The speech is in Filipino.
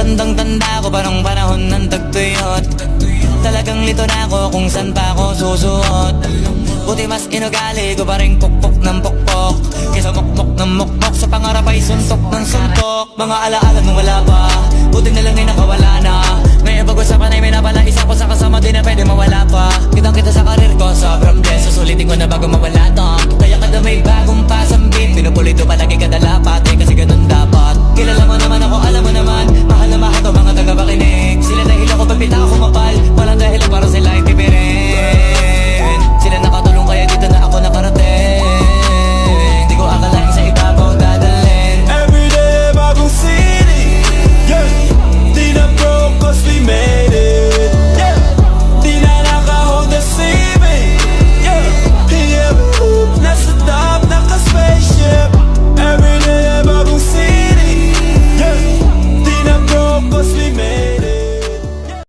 Tandang-tanda ko pa nung panahon ng tagtuyot. Talagang lito na ako kung saan pa ako susuot. Buti mas inugali ko pa rin pukpok ng pukpok kesa mukmok ng mukmok. Sa pangarap ay suntok ng suntok. Mga alaala nung wala pa,